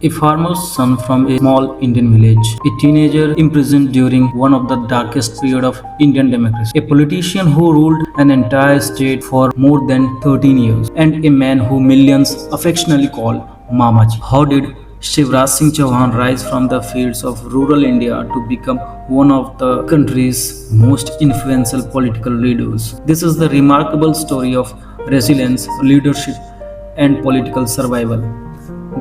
A farmer's son from a small Indian village, a teenager imprisoned during one of the darkest periods of Indian democracy, a politician who ruled an entire state for more than 13 years, and a man who millions affectionately call Mamaji. How did Shivraj Singh Chouhan rise from the fields of rural India to become one of the country's most influential political leaders? This is the remarkable story of resilience, leadership, and political survival.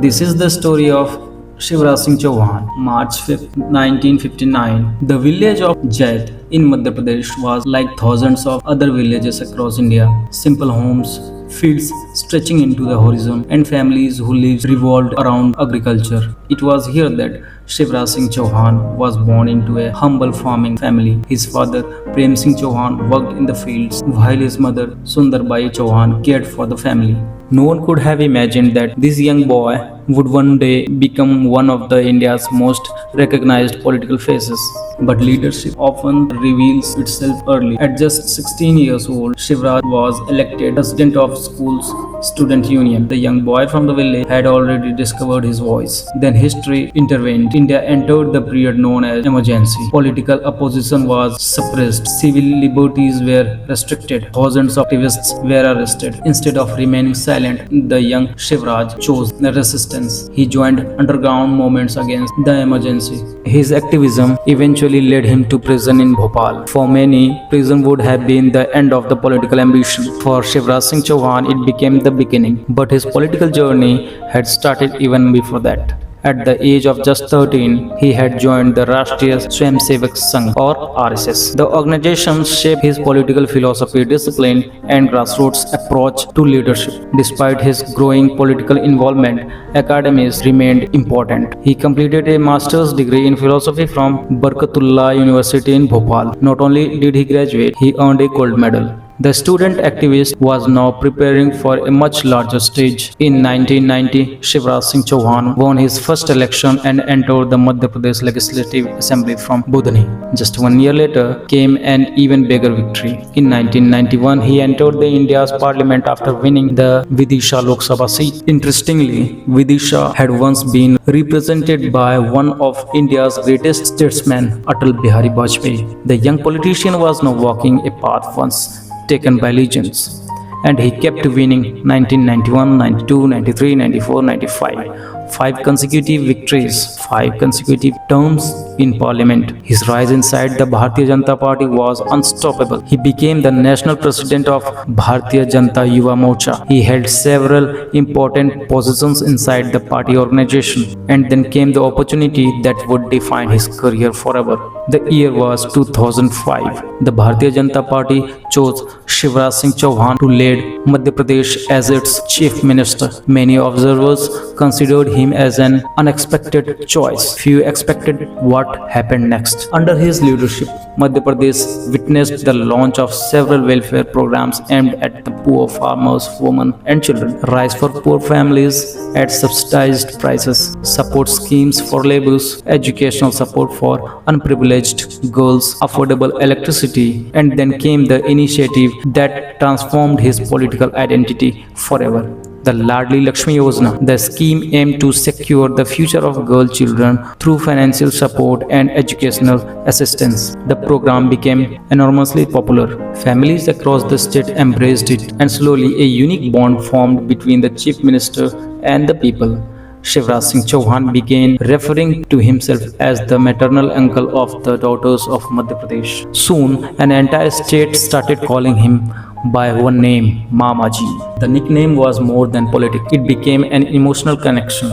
This is the story of Shivraj Singh Chouhan. March 5th, 1959. The village of Jait in Madhya Pradesh was like thousands of other villages across India. Simple homes, fields stretching into the horizon, and families who lived revolved around agriculture. It was here that Shivraj Singh Chouhan was born into a humble farming family. His father, Prem Singh Chouhan, worked in the fields, while his mother, Sundarbai Chouhan, cared for the family. No one could have imagined that this young boy would one day become one of the India's most recognized political faces. But leadership often reveals itself early. At just 16 years old, Shivraj was elected president of school's student union. The young boy from the village had already discovered his voice. Then history intervened. India entered the period known as emergency. Political opposition was suppressed. Civil liberties were restricted. Thousands of activists were arrested. Instead of remaining silent, the young Shivraj chose the resistance. He joined underground movements against the emergency. His activism eventually led him to prison in Bhopal. For many, prison would have been the end of the political ambition. For Shivraj Singh Chouhan, it became the beginning. But his political journey had started even before that. At the age of just 13, he had joined the Rashtriya Swayamsevak Sangh or RSS. The organization shaped his political philosophy, discipline, and grassroots approach to leadership. Despite his growing political involvement, academies remained important. He completed a master's degree in philosophy from Barkatullah University in Bhopal. Not only did he graduate, he earned a gold medal. The student activist was now preparing for a much larger stage. In 1990, Shivraj Singh Chouhan won his first election and entered the Madhya Pradesh Legislative Assembly from Budni. Just 1 year later came an even bigger victory. In 1991, he entered the India's parliament after winning the Vidisha Lok Sabha seat. Interestingly, Vidisha had once been represented by one of India's greatest statesmen, Atal Bihari Vajpayee. The young politician was now walking a path once taken by legends, and he kept winning 1991, 92, 93, 94, 95. 5 consecutive victories, 5 consecutive terms in parliament. His rise inside the Bharatiya Janata Party was unstoppable. He became the national president of Bharatiya Janata Yuva Morcha. He held several important positions inside the party organization, and then came the opportunity that would define his career forever. The year was 2005. The Bharatiya Janata Party chose Shivraj Singh Chouhan to lead Madhya Pradesh as its chief minister. Many observers considered him as an unexpected choice. Few expected what happened next. Under his leadership, Madhya Pradesh witnessed the launch of several welfare programs aimed at the poor farmers, women, and children. Rice for poor families at subsidized prices, support schemes for laborers, educational support for unprivileged girls, affordable electricity, and then came the initiative that transformed his political identity forever. The Ladli Laxmi Yojana. The scheme aimed to secure the future of girl children through financial support and educational assistance. The program became enormously popular. Families across the state embraced it, and slowly a unique bond formed between the chief minister and the people. Shivraj Singh Chouhan began referring to himself as the maternal uncle of the daughters of Madhya Pradesh. Soon, an entire state started calling him by one name, Mamaji. The nickname was more than political. It became an emotional connection.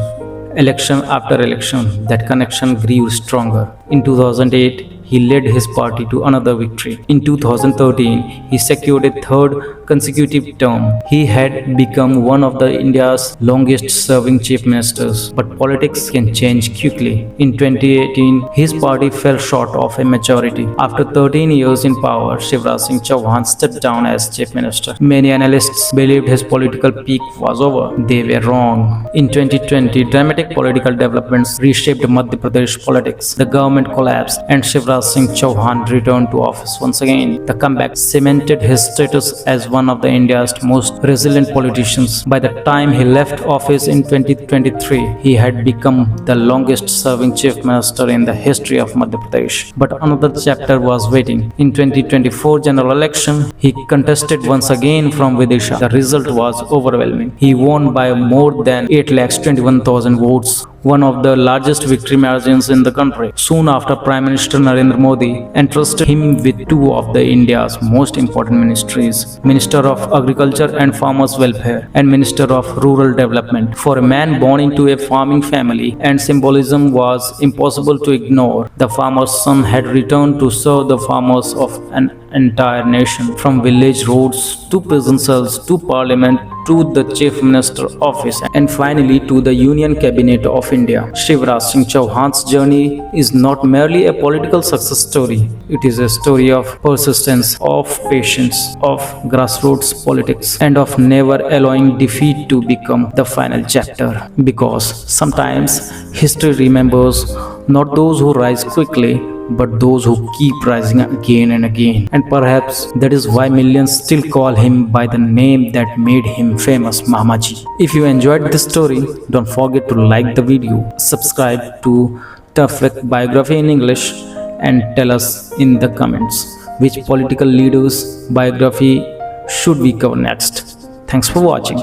Election after election, that connection grew stronger. In 2008, he led his party to another victory. In 2013, he secured a third consecutive term. He had become one of the India's longest serving chief ministers. But politics can change quickly. In 2018, his party fell short of a majority. After 13 years in power, Shivraj Singh Chouhan stepped down as chief minister. Many analysts believed his political peak was over. They were wrong. In 2020, dramatic political developments reshaped Madhya Pradesh politics. The government collapsed, and Shivraj Shivraj Singh Chouhan returned to office once again. The comeback cemented his status as one of the India's most resilient politicians. By the time he left office in 2023, he had become the longest-serving chief minister in the history of Madhya Pradesh. But another chapter was waiting. In 2024 general election, he contested once again from Vidisha. The result was overwhelming. He won by more than 8,21,000 votes, one of the largest victory margins in the country. Soon after, Prime Minister Narendra Modi entrusted him with two of the India's most important ministries, Minister of Agriculture and Farmers Welfare and Minister of Rural Development. For a man born into a farming family, and symbolism was impossible to ignore, the farmer's son had returned to serve the farmers of an entire nation, from village roads to prison cells to parliament to the chief minister office and finally to the union cabinet of India. Shivraj Singh Chouhan's journey is not merely a political success story. It is a story of persistence, of patience, of grassroots politics, and of never allowing defeat to become the final chapter. Because sometimes history remembers not those who rise quickly, but those who keep rising again and again. And perhaps that is why millions still call him by the name that made him famous, Mamaji. If you enjoyed this story, don't forget to like the video, subscribe to TARFAC Biography in English, and tell us in the comments which political leaders' biography should we cover next. Thanks for watching.